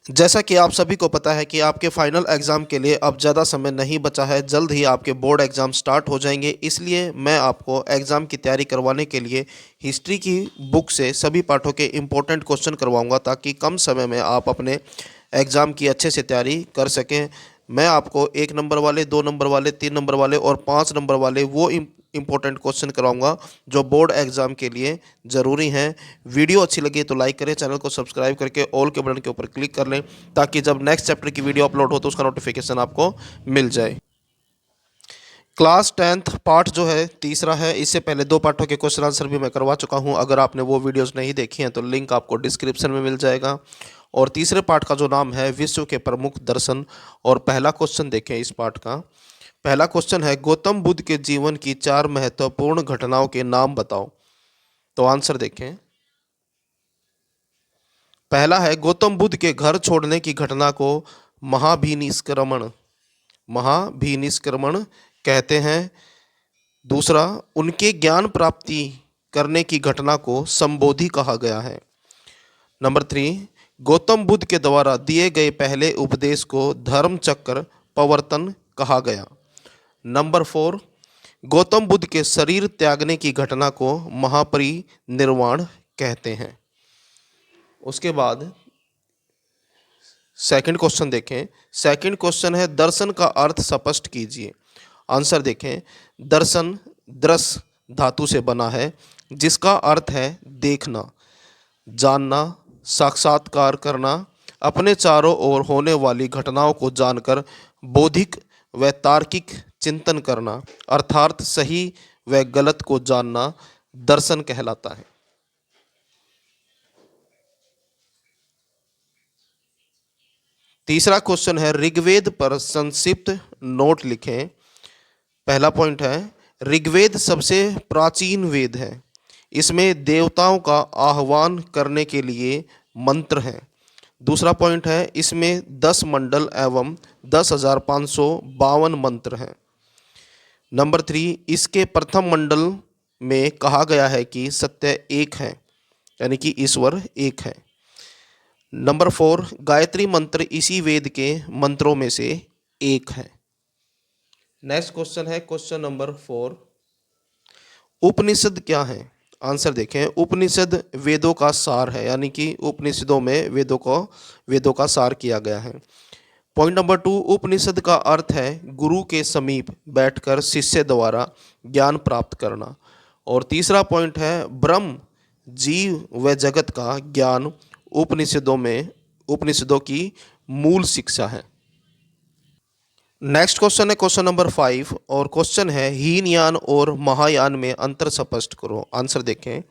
जैसा कि आप सभी को पता है कि आपके फाइनल एग्ज़ाम के लिए अब ज़्यादा समय नहीं बचा है, जल्द ही आपके बोर्ड एग्ज़ाम स्टार्ट हो जाएंगे। इसलिए मैं आपको एग्ज़ाम की तैयारी करवाने के लिए हिस्ट्री की बुक से सभी पाठों के इम्पोर्टेंट क्वेश्चन करवाऊंगा, ताकि कम समय में आप अपने एग्ज़ाम की अच्छे से तैयारी कर सकें। मैं आपको 1 नंबर वाले, 2 नंबर वाले, 3 नंबर वाले और 5 नंबर वाले वो इंपॉर्टेंट क्वेश्चन कराऊंगा जो बोर्ड एग्जाम के लिए ज़रूरी हैं। वीडियो अच्छी लगी तो लाइक करें, चैनल को सब्सक्राइब करके ऑल के बटन के ऊपर क्लिक कर लें, ताकि जब नेक्स्ट चैप्टर की वीडियो अपलोड हो तो उसका नोटिफिकेशन आपको मिल जाए। क्लास 10th पार्ट जो है तीसरा है। इससे पहले 2 पार्टों के क्वेश्चन आंसर भी मैं करवा चुका हूं। अगर आपने वो वीडियोस नहीं देखी हैं तो लिंक आपको डिस्क्रिप्शन में मिल जाएगा। और तीसरे पार्ट का जो नाम है विश्व के प्रमुख दर्शन, और पहला क्वेश्चन देखें इस पार्ट का। पहला क्वेश्चन है, गौतम बुद्ध के जीवन की 4 महत्वपूर्ण घटनाओं के नाम बताओ। तो आंसर देखें। पहला है, गौतम बुद्ध के घर छोड़ने की घटना को महाभिनिष्क्रमण महाभिनिष्क्रमण कहते हैं। दूसरा, उनके ज्ञान प्राप्ति करने की घटना को संबोधि कहा गया है। नंबर 3, गौतम बुद्ध के द्वारा दिए गए पहले उपदेश को धर्म चक्र प्रवर्तन कहा गया। नंबर 4, गौतम बुद्ध के शरीर त्यागने की घटना को महापरिनिर्वाण कहते हैं। उसके बाद सेकंड क्वेश्चन देखें। सेकंड क्वेश्चन है, दर्शन का अर्थ स्पष्ट कीजिए। आंसर देखें। दर्शन दृश्य धातु से बना है, जिसका अर्थ है देखना, जानना, साक्षात्कार करना, अपने चारों ओर होने वाली घटनाओं को जानकर बौद्धिक व तार्किक चिंतन करना, अर्थात सही व गलत को जानना दर्शन कहलाता है। तीसरा क्वेश्चन है, ऋग्वेद पर संक्षिप्त नोट लिखें। पहला पॉइंट है, ऋग्वेद सबसे प्राचीन वेद है। इसमें देवताओं का आह्वान करने के लिए मंत्र हैं। दूसरा पॉइंट है, इसमें 10 मंडल एवं 10,552 मंत्र हैं। नंबर 3, इसके प्रथम मंडल में कहा गया है कि सत्य एक है, यानी कि ईश्वर एक है। नंबर 4, गायत्री मंत्र इसी वेद के मंत्रों में से एक है। नेक्स्ट क्वेश्चन है क्वेश्चन नंबर 4, उपनिषद क्या है। आंसर देखें। उपनिषद वेदों का सार है, यानी कि उपनिषदों में वेदों का सार किया गया है। पॉइंट नंबर 2, उपनिषद का अर्थ है गुरु के समीप बैठकर शिष्य द्वारा ज्ञान प्राप्त करना। और तीसरा पॉइंट है, ब्रह्म, जीव व जगत का ज्ञान उपनिषदों की मूल शिक्षा है। नेक्स्ट क्वेश्चन है क्वेश्चन नंबर 5, और क्वेश्चन है, हीनयान और महायान में अंतर स्पष्ट करो। आंसर देखें।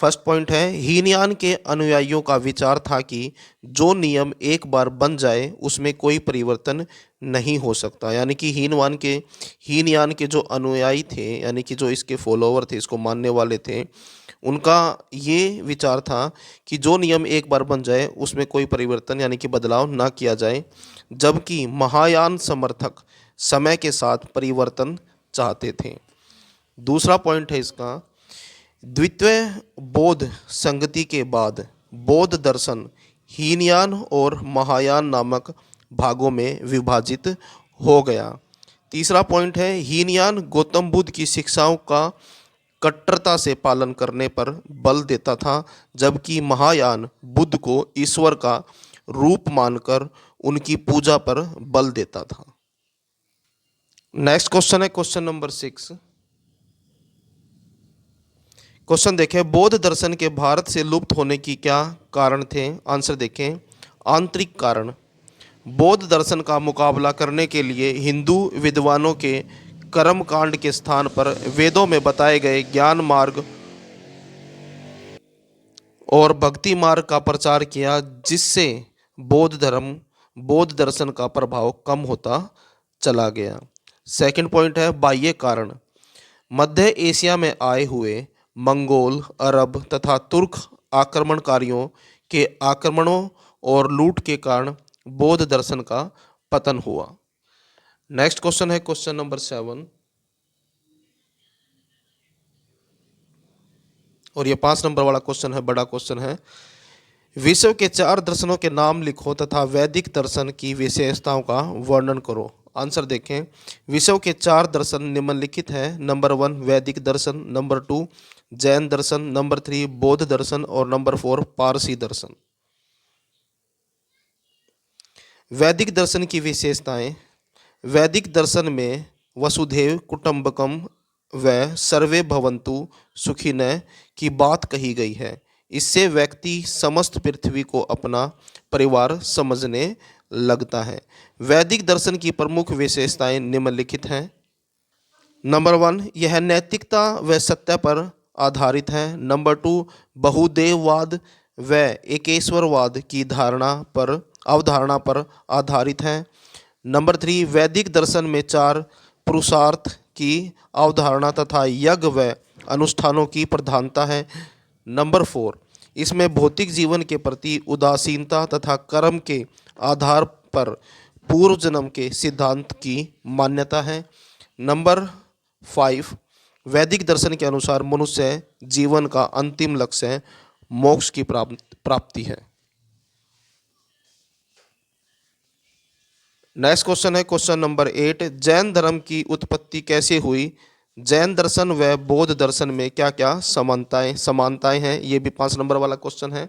फर्स्ट पॉइंट है, हीनयान के अनुयायियों का विचार था कि जो नियम एक बार बन जाए उसमें कोई परिवर्तन नहीं हो सकता। यानी कि हीनयान के जो अनुयायी थे, यानी कि जो इसके फॉलोवर थे, इसको मानने वाले थे, उनका ये विचार था कि जो नियम एक बार बन जाए उसमें कोई परिवर्तन यानी कि बदलाव ना किया जाए। जबकि महायान समर्थक समय के साथ परिवर्तन चाहते थे। दूसरा पॉइंट है इसका, द्वितीय बौद्ध संगति के बाद बौद्ध दर्शन हीनयान और महायान नामक भागों में विभाजित हो गया। तीसरा पॉइंट है, हीनयान गौतम बुद्ध की शिक्षाओं का कट्टरता से पालन करने पर बल देता था, जबकि महायान बुद्ध को ईश्वर का रूप मानकर उनकी पूजा पर बल देता था। नेक्स्ट क्वेश्चन है क्वेश्चन नंबर 6। क्वेश्चन देखें, बौद्ध दर्शन के भारत से लुप्त होने की क्या कारण थे। आंसर देखें। आंतरिक कारण, बौद्ध दर्शन का मुकाबला करने के लिए हिंदू विद्वानों के कर्म कांड के स्थान पर वेदों में बताए गए ज्ञान मार्ग और भक्ति मार्ग का प्रचार किया, जिससे बौद्ध दर्शन का प्रभाव कम होता चला गया। सेकंड पॉइंट है, बाह्य कारण, मध्य एशिया में आए हुए मंगोल, अरब तथा तुर्क आक्रमणकारियों के आक्रमणों और लूट के कारण बौद्ध दर्शन का पतन हुआ। नेक्स्ट क्वेश्चन है क्वेश्चन नंबर 7, और ये 5 नंबर वाला क्वेश्चन है, बड़ा क्वेश्चन है। विश्व के 4 दर्शनों के नाम लिखो तथा वैदिक दर्शन की विशेषताओं का वर्णन करो। आंसर देखें। विश्व के 4 दर्शन निम्नलिखित हैं। नंबर 1 वैदिक दर्शन, नंबर 2 जैन दर्शन, नंबर 3 बौद्ध दर्शन और नंबर 4 पारसी दर्शन। वैदिक दर्शन की विशेषताएं। वैदिक दर्शन में वसुधैव कुटुंबकम व सर्वे भवन्तु सुखिनः की बात कही गई है। इससे व्यक्ति समस्त पृथ्वी को अपना परिवार समझने लगता है। वैदिक दर्शन की प्रमुख विशेषताएं निम्नलिखित हैं। नंबर 1 यह नैतिकता व सत्य पर आधारित है। नंबर 2 बहुदेववाद व एकेश्वरवाद की अवधारणा पर आधारित है। नंबर 3 वैदिक दर्शन में 4 पुरुषार्थ की अवधारणा तथा यज्ञ व अनुष्ठानों की प्रधानता है। नंबर 4 इसमें भौतिक जीवन के प्रति उदासीनता तथा कर्म के आधार पर पूर्व जन्म के सिद्धांत की मान्यता है। नंबर 5 वैदिक दर्शन के अनुसार मनुष्य जीवन का अंतिम लक्ष्य मोक्ष की प्राप्ति है। नेक्स्ट क्वेश्चन है क्वेश्चन नंबर 8। जैन धर्म की उत्पत्ति कैसे हुई? जैन दर्शन व बौद्ध दर्शन में क्या क्या समानताएं हैं? ये भी 5 नंबर वाला क्वेश्चन है।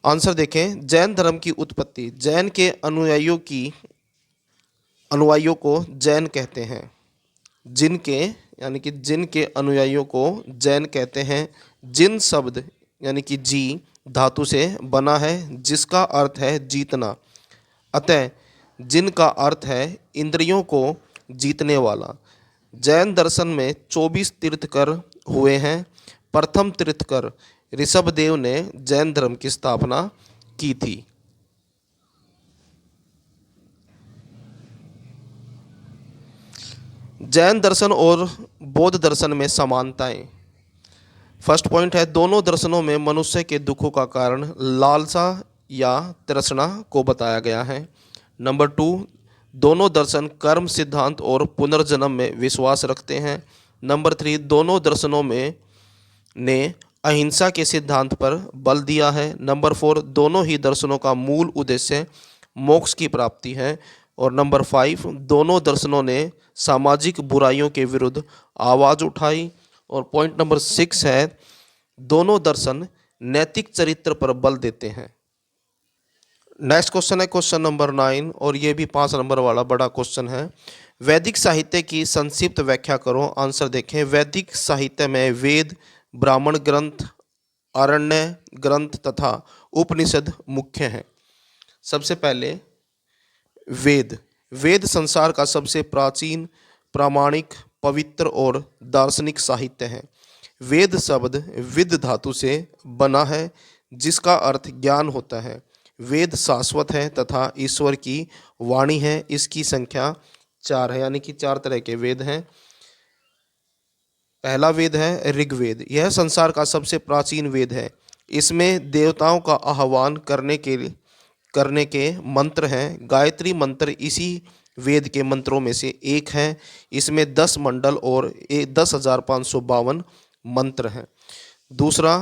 आंसर देखें। जैन धर्म की उत्पत्ति। जैन के अनुयायियों को जैन कहते हैं। जिनके अनुयायियों को जैन कहते हैं। जिन शब्द यानी कि जी धातु से बना है जिसका अर्थ है जीतना। अतः जिन का अर्थ है इंद्रियों को जीतने वाला। जैन दर्शन में 24 तीर्थकर हुए हैं। प्रथम तीर्थकर ऋषभदेव ने जैन धर्म की स्थापना की थी। जैन दर्शन और बौद्ध दर्शन में समानताएं। फर्स्ट पॉइंट है दोनों दर्शनों में मनुष्य के दुखों का कारण लालसा या तृष्णा को बताया गया है। नंबर 2 दोनों दर्शन कर्म सिद्धांत और पुनर्जन्म में विश्वास रखते हैं। नंबर 3 दोनों दर्शनों में ने अहिंसा के सिद्धांत पर बल दिया है। नंबर 4 दोनों ही दर्शनों का मूल उद्देश्य मोक्ष की प्राप्ति है। और नंबर 5 दोनों दर्शनों ने सामाजिक बुराइयों के विरुद्ध आवाज़ उठाई। और पॉइंट नंबर 6 है दोनों दर्शन नैतिक चरित्र पर बल देते हैं। नेक्स्ट क्वेश्चन है क्वेश्चन नंबर 9 और ये भी 5 नंबर वाला बड़ा क्वेश्चन है। वैदिक साहित्य की संक्षिप्त व्याख्या करो। आंसर देखें। वैदिक साहित्य में वेद, ब्राह्मण ग्रंथ, आरण्य ग्रंथ तथा उपनिषद मुख्य हैं। सबसे पहले वेद संसार का सबसे प्राचीन, प्रामाणिक, पवित्र और दार्शनिक साहित्य है। वेद शब्द विद धातु से बना है जिसका अर्थ ज्ञान होता है। वेद शाश्वत है तथा ईश्वर की वाणी है। इसकी संख्या 4 है यानी कि 4 तरह के वेद हैं। पहला वेद है ऋग्वेद। यह संसार का सबसे प्राचीन वेद है। इसमें देवताओं का आह्वान करने के मंत्र हैं। गायत्री मंत्र इसी वेद के मंत्रों में से एक है। इसमें 10 मंडल और 10,552 मंत्र हैं। दूसरा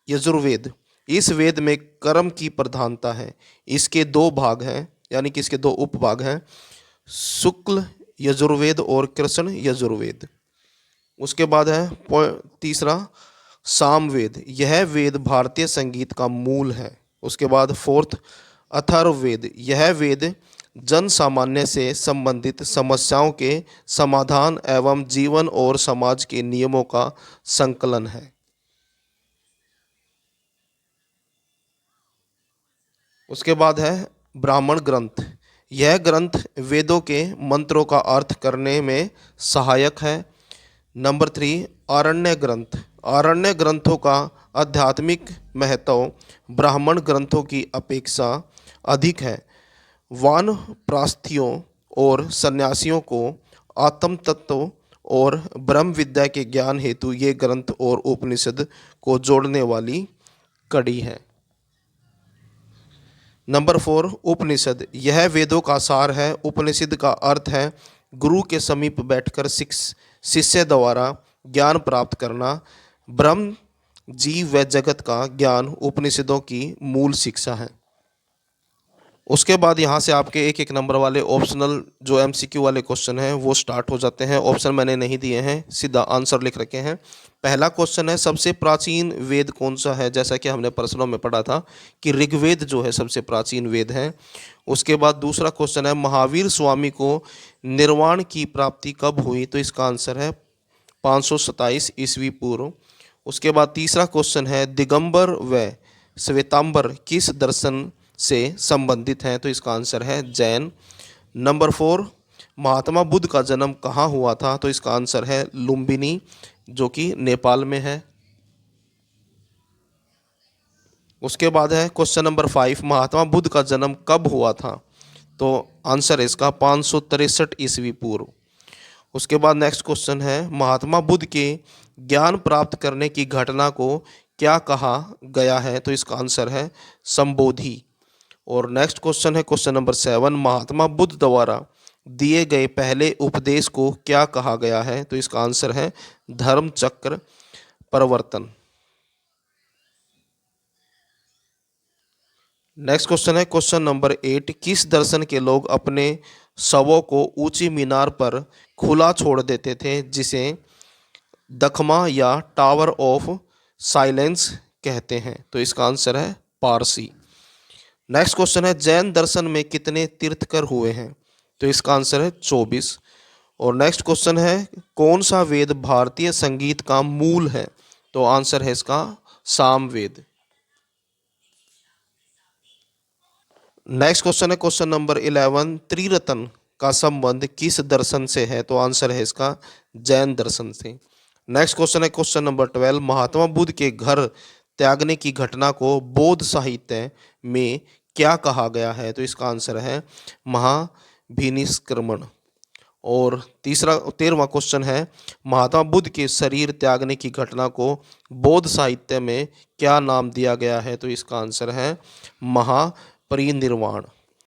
यजुर्वेद। इस वेद में कर्म की प्रधानता है। इसके 2 भाग हैं यानी कि इसके 2 उपभाग हैं, शुक्ल यजुर्वेद और कृष्ण यजुर्वेद। उसके बाद है तीसरा सामवेद। यह वेद भारतीय संगीत का मूल है। उसके बाद 4th अथर्ववेद। यह वेद जन सामान्य से संबंधित समस्याओं के समाधान एवं जीवन और समाज के नियमों का संकलन है। उसके बाद है ब्राह्मण ग्रंथ। यह ग्रंथ वेदों के मंत्रों का अर्थ करने में सहायक है। नंबर 3 आरण्य ग्रंथ। आरण्य ग्रंथों का आध्यात्मिक महत्व ब्राह्मण ग्रंथों की अपेक्षा अधिक है। वानप्रस्थियों और सन्यासियों को आत्म तत्व और ब्रह्म विद्या के ज्ञान हेतु ये ग्रंथ और उपनिषद को जोड़ने वाली कड़ी है। नंबर 4 उपनिषद। यह वेदों का सार है। उपनिषद का अर्थ है गुरु के समीप बैठकर शिष्य द्वारा ज्ञान प्राप्त करना। ब्रह्म जीव व जगत का ज्ञान उपनिषदों की मूल शिक्षा है। उसके बाद यहाँ से आपके एक एक नंबर वाले ऑप्शनल जो एमसीक्यू वाले क्वेश्चन हैं वो स्टार्ट हो जाते हैं। ऑप्शन मैंने नहीं दिए हैं, सीधा आंसर लिख रखे हैं। पहला क्वेश्चन है, सबसे प्राचीन वेद कौन सा है? जैसा कि हमने प्रश्नों में पढ़ा था कि ऋग्वेद जो है सबसे प्राचीन वेद है। उसके बाद दूसरा क्वेश्चन है, महावीर स्वामी को निर्वाण की प्राप्ति कब हुई? तो इसका आंसर है 527 ईस्वी पूर्व। उसके बाद तीसरा क्वेश्चन है, दिगंबर व श्वेतांबर किस दर्शन से संबंधित हैं? तो इसका आंसर है जैन। नंबर 4, महात्मा बुद्ध का जन्म कहाँ हुआ था? तो इसका आंसर है लुम्बिनी, जो कि नेपाल में है। उसके बाद है क्वेश्चन नंबर 5, महात्मा बुद्ध का जन्म कब हुआ था? तो आंसर है इसका 563 ईस्वी पूर्व। उसके बाद नेक्स्ट क्वेश्चन है, महात्मा बुद्ध के ज्ञान प्राप्त करने की घटना को क्या कहा गया है? तो इसका आंसर है संबोधि। और नेक्स्ट क्वेश्चन है क्वेश्चन नंबर 7, महात्मा बुद्ध द्वारा दिए गए पहले उपदेश को क्या कहा गया है? तो इसका आंसर है धर्म चक्र प्रवर्तन। नेक्स्ट क्वेश्चन है क्वेश्चन नंबर 8, किस दर्शन के लोग अपने शवों को ऊंची मीनार पर खुला छोड़ देते थे, जिसे दखमा या टावर ऑफ साइलेंस कहते हैं? तो इसका आंसर है पारसी। नेक्स्ट क्वेश्चन है, जैन दर्शन में कितने तीर्थकर हुए हैं? तो इसका आंसर है 24। और नेक्स्ट क्वेश्चन है, कौन सा वेद भारतीय संगीत का मूल है? तो आंसर है इसका सामवेद। नेक्स्ट क्वेश्चन है क्वेश्चन नंबर 11, त्रिरत्न का संबंध किस दर्शन से है? तो आंसर है इसका जैन दर्शन से। नेक्स्ट क्वेश्चन है क्वेश्चन नंबर 12, महात्मा बुद्ध के घर त्यागने की घटना को बौद्ध साहित्य में क्या कहा गया है? तो इसका आंसर है महाभिनिष्क्रमण। और 13वां क्वेश्चन है, महात्मा बुद्ध के शरीर त्यागने की घटना को बौद्ध साहित्य में क्या नाम दिया गया है? तो इसका आंसर है महापरिनिर्वाण।